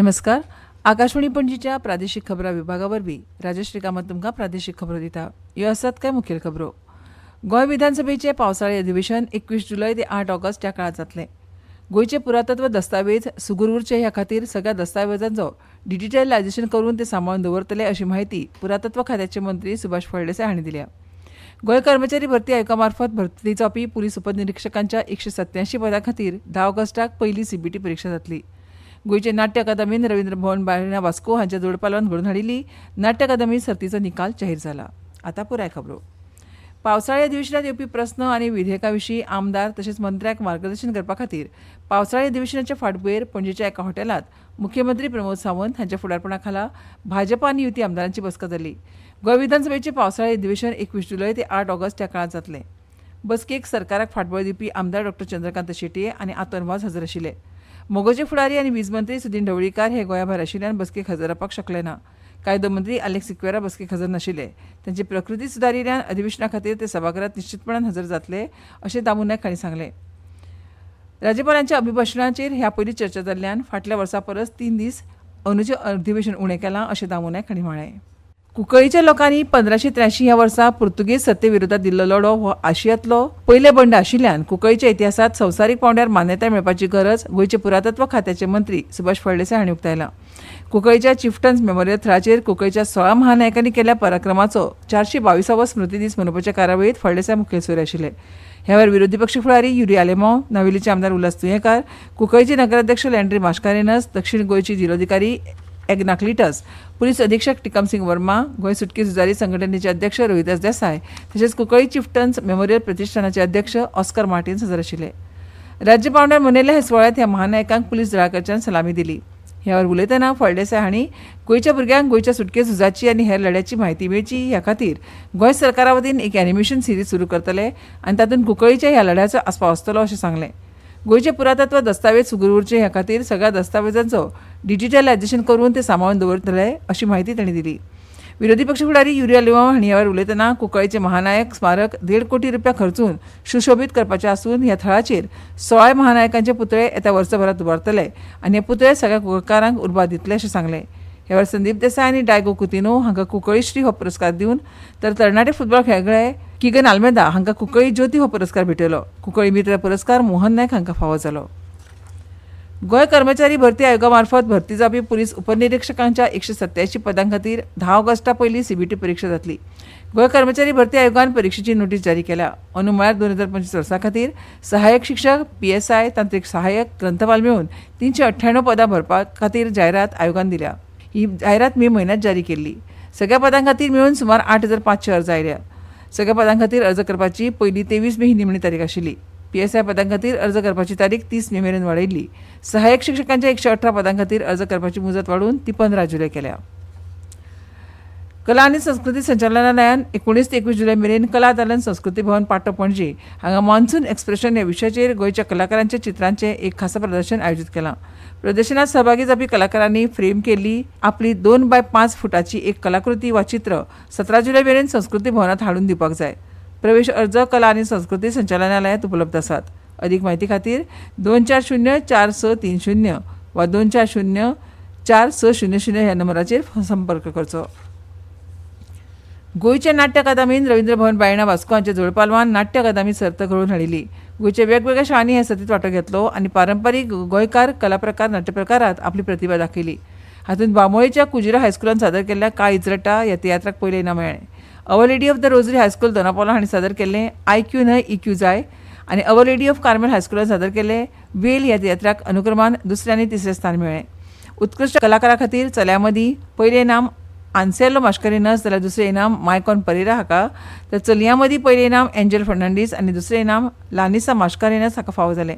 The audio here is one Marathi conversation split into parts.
नमस्कार. आकाशवाणी पणजीच्या प्रादेशीक खबरां विभागा वरवीं राजश्री कामत तुमकां प्रादेशीक खबरो दिता. ह्यो आसात कांय मुखेल खबरो. गोंय विधानसभेचें पावसाळी अधिवेशन 21 जुलय ते 8 ऑगस्ट ह्या काळात जातलें. गोंयचे पुरातत्व दस्तावेज सुगूर उरचे ह्या खातीर सगळ्या दस्तावेजांचो डिजिटलायझेशन करून ते सांबाळून दवरतले अशी माहिती पुरातत्व खात्याचे मंत्री सुभाष फळदेसाय हांणी दिल्या. गोंय कर्मचारी भरती आयोगामार्फत भरती जावपी पुलीस उपनिरीक्षकांच्या 187 पदां खातीर 10 ऑगस्टाक पयली सीबीटी परीक्षा जातली. गोंयचे नाट्य अकादमीन रवींद्र भवन बाळिना वास्को हांच्या जोड पालवान घडोवन हाडिल्ली नाट्य अकादमी सर्तीचो निकाल जाहीर जाला. आतां पुराय खबरो. पावसाळी अधिवेशनात येवपी प्रस्न आनी विधेयका विशीं आमदार तशेंच मंत्र्यांक मार्गदर्शन करपा खातीर पावसाळी अधिवेशनाच्या फाटभुंयेर पणजेच्या एका हॉटेलांत मुख्यमंत्री प्रमोद सावंत हांच्या फुडारपणा खाला भाजपा आनी युती आमदारांची बसका जाली. गोंय विधानसभेचें पावसाळी अधिवेशन 21 जुलय ते 8 ऑगस्ट ह्या काळात जातलें. बसकेक सरकाराक फाटबळ दिवपी आमदार डॉ चंद्रकांत शेटये आनी आतोनवाज हजर आशिल्ले. मोगोचे फुडारी आनी वीज मंत्री सुदीन ढवळीकार हे गोंयाभायर आशिल्ल्यान बसकेक हजर रावपाक शकले ना. कायदो मंत्री आलेक्स सिक्वेरा बसकेक हजर नाशिल्ले. तांची प्रकृती सुदारिल्ल्यान अधिवेशना खातीर ते सभाघरांत निश्चितपणान हजर जातले अशें दामू नायक हांणी सांगलें. राज्यपालांच्या अभिभाशणाचेर ह्या पयली चर्चा जाल्ल्यान फाटल्या वर्सा परस 3 दीस अंदूचें अधिवेशन उणें केलां अशें दामू नायक हांणी म्हळें. कुंकळीच्या लोकांनी 1583 ह्या वर्सा पुर्तुगेज सत्ते विरोधात दिल्लो लढो हो आशियांतलो पयले बंड आशिल्ल्यान कुंकळीच्या इतिहासांत संवसारीक पांवड्यार मान्यताय मेळपाची गरज गोंयचे पुरातत्व खात्याचे मंत्री सुभाष फळदेसाय हांणी उक्तायला. कुंकळीच्या चिफ्टन्स मेमोरियल थळाचेर कुंकळीच्या 16 महानायकांनी केल्ल्या पराक्रमाचो 422वो स्मृती दीस मनोवपाचे कार्यावळीत फळदेसाय मुखेल सोयरे आशिल्ले. ह्या वेळार विरोधी पक्ष फुडारी युरी आलेमांव, नावेलीचे आमदार उल्हास तुयेंकार, कुंकळीचे नगराध्यक्ष लँड्री मास्कारेनस, दक्षिण गोंयची जिल्लोधिकारी एग्नाक्लिटस, पुलीस अधीक्षक टिकम सिंग वर्मा, गोंय सुटकी झुजारी संघटनेचे अध्यक्ष रोहिदास देसाय तशेंच कुंकळी चिफ्टन्स मेमोरियल प्रतिश्ठानाचे अध्यक्ष ऑस्कर मार्टिन्स हजर आशिल्ले. राज्य पांवड्यार मनयल्ल्या हे सुवाळ्यात ह्या महानायकांक पुलीस दळाकडच्यान सलामी दिली. ह्या वेळार उलयतना फळदेसाय हांणी गोंयच्या भुरग्यांक गोंयच्या सुटके झुजाची आनी हेर लढ्याची म्हायती मेळची ह्या खातीर गोंय सरकारा वतीन एक एनिमेशन सिरीज सुरू करतले आनी तातूंत कुंकळीच्या ह्या लढ्याचो आस्पाव आसतलो अशें सांगलें. गोंयचे पुरातत्व दस्तावेज सुगूर उरचे ह्या खातीर सगळ्या दस्तावेजांचो डिजिटलायझेशन करून ते सांबाळून दवरतले अशी माहिती तांणी दिली. विरोधी पक्ष फुडारी युरी आलेमांव हांणी ह्या वेळार उलयतना कुंकळीचे महानायक स्मारक 1.5 कोटी रुपया खर्चून सुशोभीत करपाचें आसून ह्या थळाचेर 16 महानायकांचे पुतळे येत्या वर्सभरांत उबारतले आनी हे पुतळे सगळ्या कुंकळकारांक उर्बा दितले अशें सांगलें. ह्या वेळार संदीप देसाय आनी डायगो कुतिनो हांकां कुंकळी श्री हो पुरस्कार दिवन तर तरणाटे फुटबॉल खेळगडे किगन आल्मेदा हांकां कुंकळी ज्योती हो पुरस्कार भेटयलो. कुंकळी मित्र पुरस्कार मोहन नायक हांकां फावो जालो. गोंय कर्मचारी भरती आयोगामार्फत भरती जावपी पुलीस उपनिरीक्षकांच्या 187 पदां खातीर 10 ऑगस्टा पयली सीबीटी परीक्षा जातली. गोंय कर्मचारी भरती आयोगान परीक्षेची नोटीस जारी केल्या. अंदू म्हळ्यार 2025 वर्सा खातीर सहाय्यक शिक्षक, PSI, तांत्रीक सहाय्यक, ग्रंथपाल मेळून 398 पदां भरपा खातीर जायरात आयोगान दिल्या. ही जायरात मे म्हयन्यांत जारी केल्ली. सगळ्या पदां खातीर मेळून सुमार 8500 अर्ज आयल्या. सगळ्या पदां खातीर अर्ज करपाची पयली 23 मे ही निमणी तारीख आशिल्ली. PSI पदां खातीर अर्ज करपाची तारीख 30 मे मेरेन वाडयल्ली. सहाय्यक शिक्षकांच्या 118 पदां खातीर अर्ज करपाची मुजत वाडून ती 15 जुलय केल्या. कला आनी संस्कृती संचालनालयान 19 ते 21 जुलय मेरेन कला दालन संस्कृती भवन पाटो पणजी हांगा मॉन्सून एक्सप्रेशन ह्या विशयाचेर गोंयच्या कलाकारांच्या चित्रांचें एक खासा प्रदर्शन आयोजीत केलां. प्रदर्शनात सहभागी जावपी कलाकारांनी फ्रेम केल्ली आपली 2 बाय 5 फुटाची एक कलाकृती वा चित्र 17 जुलय मेरेन संस्कृती भवनात हाडून दिवपाक जाय. प्रवेश अर्ज कला आनी संस्कृती संचालनालयांत उपलब्ध आसात. अदीक म्हायती खातीर 24046330 वा 24046000 ह्या नंबराचेर संपर्क करचो. गोंयच्या नाट्य अकादमीन रवींद्र भवन बाळिना वास्को हांच्या जोड पालवान नाट्य अकादमी सर्त घडोवन हाडिल्ली. गोंयच्या वेगवेगळ्या शाळांनी ह्या सर्तींत वांटो घेतलो आनी पारंपारीक गोंयकार कलाप्रकार नाट्यप्रकारांत आपली प्रतिभा दाखयली. हातूंत बांबोळेच्या कुजिरा हायस्कुलान सादर केल्ल्या काळ इजरटा ह्या तियात्राक पयलें इनाम मेळ्ळें. Our lady of the rosary high school Dona Paula हांणी सादर केल्लें IQ न्हय EQ जाय आनी अवर लेडी ऑफ कार्मेल हायस्कुलान सादर केल्लें वेल ह्या तियात्राक अनुक्रमान 2रे आनी 3रे स्थान मेळ्ळें. उत्कृश्ट कलाकारा खातीर चल्या मदीं पयलें इनाम आन्सेलो मास्कारेनस जाल्यार 2रे इनाम मायकॉन परेरा हाका, तर चलयां मदीं पयलें इनाम एंजल फर्नांडीस आनी 2रे इनाम लानिसा मास्कारेनस हाका फावो जालें.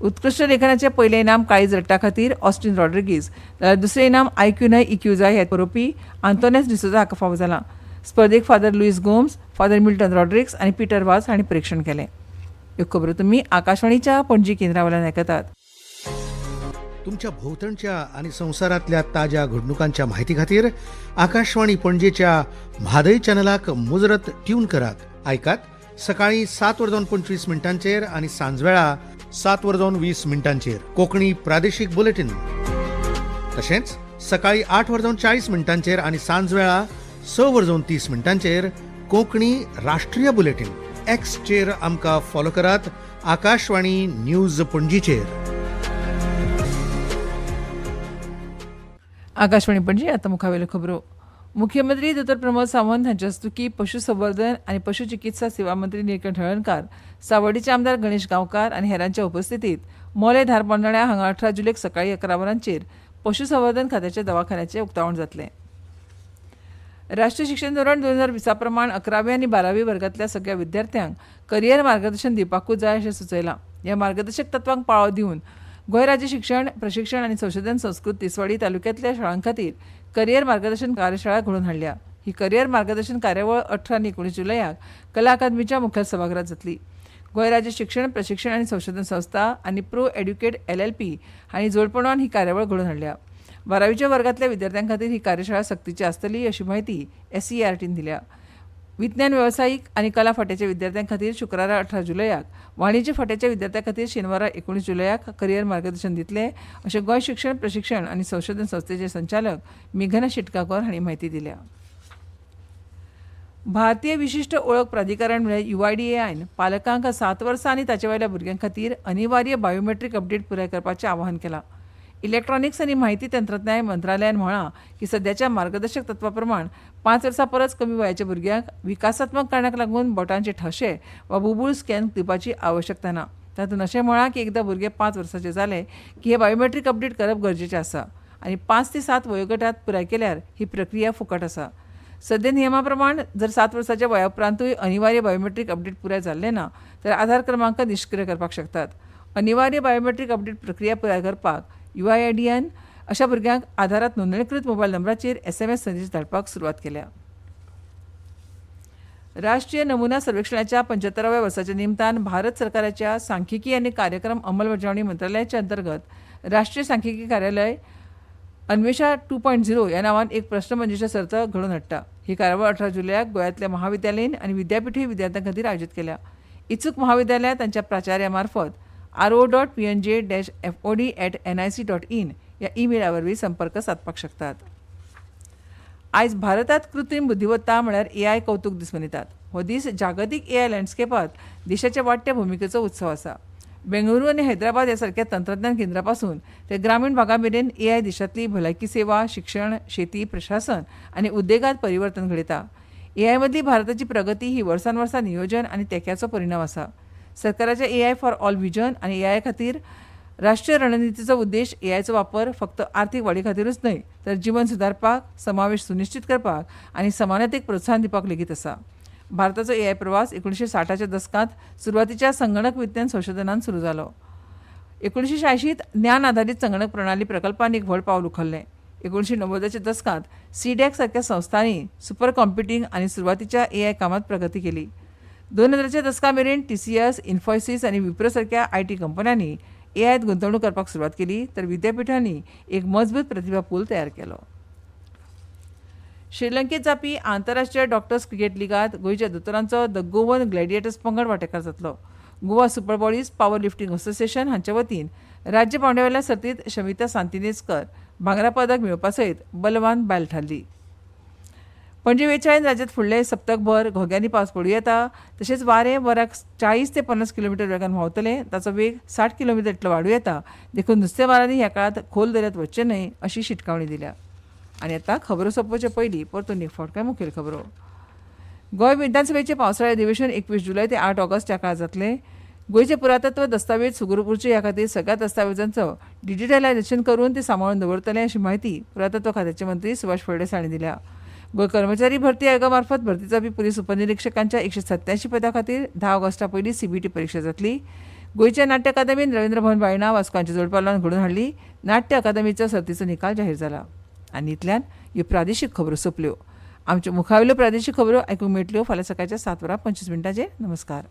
उत्कृश्ट लेखनाचें पयलें इनाम काळीज रट्टा खातीर ऑस्टीन रॉड्रिगीज जाल्यार 2रे इनाम IQ न्हय EQ जाय ह्या बरोवपी आंतोनेस डिसोजा हाका फावो जालां. स्पर्धेक फादर लुईस गोम्स, फादर मिल्टन रॉड्रिक्स आनी पीटर वाज हांणी परीक्षण केलें. ह्यो खबरो तुमी आकाशवाणीच्या पणजी केंद्रावयल्यान आयकतात. तुमच्या भोवतणच्या आणि संसारातल्या ताज्या घडणुकांच्या माहिती खातीर आकाशवाणी पणजेच्या म्हादय चॅनलाक मुजरत ट्यून करात. ऐकात सकाळी 7:25 आणि सांजवेळा 7:20 कोंकणी प्रादेशीक बुलेटिन. तशेंच सकाळी 8:40 आणि सांजवेळा 6:30 कोंकणी राष्ट्रीय बुलेटिन एक्सचेर आमकां फॉलो करात. आकाशवाणी न्यूज पणजीचेर. आकाशवाणी पणजी आता मुखावेल्यो खबरो. मुख्यमंत्री दोतोर प्रमोद सावंत हांचे हस्तुकी पशुसंवर्धन आनी पशुचिकित्सा सेवा मंत्री निळकंठ हळर्णकार, सावड्डेचे आमदार गणेश गांवकार आनी हेरांच्या उपस्थितीत मोले धार बोंडाळ्या हांगा 18 जुलैक सकाळी 11 वरांचेर पशुसंवर्धन खात्याच्या दवाखान्याचें उक्तावण जातलें. राष्ट्रीय शिक्षण धोरण 2020 प्रमाण 11वी आनी 12वी वर्गांतल्या सगळ्या विद्यार्थ्यांक करियर मार्गदर्शन दिवपाकूच जाय अशें सुचयलां. ह्या मार्गदर्शक तत्वांक पाळो दिवन गोंय राज्य शिक्षण प्रशिक्षण आनी संशोधन संस्कृत तिसवाडी तालुक्यांतल्या शाळां खातीर करियर मार्गदर्शन कार्यशाळा घडोवन हाडल्या. ही करियर मार्गदर्शन कार्यावळ 18 आनी 19 जुलयाक कला अकादमीच्या मुखेल सभागृहात जातली. गोंय राज्य शिक्षण प्रशिक्षण आनी संशोधन संस्था आनी प्रो एड्युकेट LLP हांणी जोडपणान ही कार्यावळ घडोवन हाडल्या. 12वीच्या वर्गांतल्या विद्यार्थ्यां खातीर ही कार्यशाळा सक्तीची आसतली अशी माहिती SCERTन दिल्या. विज्ञान वेवसायीक आनी कला फाट्याच्या विद्यार्थ्यां खातीर शुक्रारा 18 जुलयाक, वाणिज्य फाट्याच्या विद्यार्थ्यां खातीर शेनवारा 19 जुलयाक करियर मार्गदर्शन दितले अशें गोंय शिक्षण प्रशिक्षण आनी संशोधन संस्थेचे संचालक मेघना शिटकाकर हांणी माहिती दिल्या. भारतीय विशिश्ट ओळख प्राधिकरण म्हळ्यार UIDAIन पालकांक 7 वर्सां आनी ताचे वयल्या भुरग्यां खातीर अनिवार्य बायोमेट्रीक अपडेट पुराय करपाचें आवाहन केलां. इलेक्ट्रॉनिक्स आनी माहिती तंत्रज्ञान मंत्रालयान म्हळां की सद्याच्या मार्गदर्शक तत्वा प्रमाण 5 वर्सां परस कमी वयाच्या भुरग्यांक विकासात्मक कारणाक लागून बोटांचे ठसे वा बुबूळ स्कॅन दिवपाची आवश्यकता ना. तातूंत अशें म्हळां की एकदां भुरगे 5 वर्सांचे जाले की हे बायोमेट्रीक अपडेट करप गरजेचें आसा आनी 5 ते 7 वयोगटांत पुराय केल्यार ही प्रक्रिया फुकट आसा. सद्या नियमा प्रमाण जर 7 वर्सांच्या वया उपरांतूय अनिवार्य बायोमेट्रीक अपडेट पुराय जाल्ले ना तर आधार क्रमांक निश्क्रीय करपाक शकतात. अनिवार्य बायोमेट्रीक अपडेट प्रक्रिया पुराय करपाक UIDAIन अशा भुरग्यांक आधारात नोंदणीकृत मोबायल नंबराचेर SMS संदेश धाडपाक सुरवात केल्या. राष्ट्रीय नमुना सर्वेक्षणाच्या 75व्या वर्साच्या निमतान भारत सरकाराच्या सांख्यिकी आनी कार्यक्रम अंमलबजावणी मंत्रालयाच्या अंतर्गत राष्ट्रीय सांख्यिकी कार्यालय अन्वेषा 2.0 ह्या नांवान एक प्रश्नमंजुषा सर्त घडोवन हाडटा. ही कार्यावळ 18 जुलयाक गोंयांतल्या महाविद्यालयीन आनी विद्यापीठी विद्यार्थ्यां खातीर आयोजीत केल्या. इच्छूक महाविद्यालयां तांच्या प्राचार्या मार्फत ro.pnj-fod@nic.in ह्या ईमेला वरवीं संपर्क साधपाक शकतात. आयज भारतांत कृत्रीम बुद्धिमत्ता म्हळ्यार AI कौतुक दीस मनयतात. हो दीस जागतीक AI लँडस्केपांत देशाच्या वाडट्या भुमिकेचो उत्सव आसा. बेंगळुरू आनी हैदराबाद ह्या सारक्या तंत्रज्ञान केंद्रा पासून ते ग्रामीण भागा मेरेन AI देशांतली भलायकी सेवा, शिक्षण, शेती, प्रशासन आनी उद्देगांत परिवर्तन घडयता. AI मदली भारताची प्रगती ही वर्सान वर्सा नियोजन आनी तेंक्याचो परिणाम आसा. सरकाराच्या AI फॉर ऑल विजन आनी AI खातीर राष्ट्रीय रणनितीचो उद्देश AIचो वापर फक्त आर्थीक वाडी खातीरूच न्हय तर जीवन सुदारपाक, समावेश सुनिश्चित करपाक आनी समानतेक प्रोत्साहन दिवपाक लेगीत आसा. भारताचो AI प्रवास 1960च्या दशकांत सुरवातीच्या संगणक विज्ञान संशोधनान सुरू जालो. 1986 ज्ञान आधारीत संगणक प्रणाली प्रकल्पान एक व्हड पावल उखल्लें. 1990च्या दशकांत CDAC सारक्या संस्थांनी सुपर कॉम्प्युटिंग आनी सुरवातीच्या AI कामांत प्रगती केली. 2000च्या दशका मेरेन TCS, इन्फोसिस आनी विप्रो सारक्या IT कंपन्यांनी AIत गुंतवणूक करपाक सुरवात केली तर विद्यापीठांनी एक मजबूत प्रतिभा पूल तयार केलो. श्रीलंकेत जावपी आंतरराष्ट्रीय डॉक्टर्स क्रिकेट लिगांत गोंयच्या दोतोरांचो द गोवन ग्लॅडिएटर्स पंगड वांटेकार जातलो. Goa super bodies power lifting association हांच्या वतीन राज्य पांवड्यावेल्या सर्तींत शमिता सांतिनेजकर भांगरा पदक मेळोवपा सयत बलवान बायल थारली. पणजे वेळाचेर राज्यांत फुडले सप्तकभर घोग्यांनी पावस पडूं येता. तशेंच वारें वराक 40 ते 50 किलोमीटर वेगान व्हांवतलें. ताचो वेग 60 किलोमीटर इतलो वाडूं येता. देखून नुस्तेमारांनी ह्या काळांत खोल दर्यांत वचचें न्हय अशी शिटकावणी दिल्या. आनी आतां खबरो सोंपोवचे पयलीं परतून एक फावट कांय मुखेल खबरो. गोंय विधानसभेचें पावसाळी अधिवेशन 21 जुलय ते 8 ऑगस्ट ह्या काळांत जातलें. गोंयचे पुरातत्व दस्तावेज सुगरूप उरचे ह्या खातीर सगळ्या दस्तावेजांचो डिजिटलायझेशन करून ते सांबाळून दवरतले अशी माहिती पुरातत्व खात्याचे मंत्री सुभाष फळदेसाय हांणी दिल्या. गोंय कर्मचारी भरती आयोगा मार्फत भरती जावपी पुलीस उपनिरीक्षकांच्या 187 पदां खातीर 10 ऑगस्टा पयलीं CBT परीक्षा जातली. गोंयच्या नाट्य अकादमीन रवींद्र भवन बायणा वास्कोच्या जोडपालवान घडोवन हाडली. नाट्य अकादमीचो सर्तीचो निकाल जाहीर जाला. आनी इतल्यान ह्यो प्रादेशीक खबरो सोंपल्यो. आमच्यो मुखावेल्यो प्रादेशीक खबरो आयकूंक मेळटल्यो फाल्यां सकाळच्या 7:25 नमस्कार.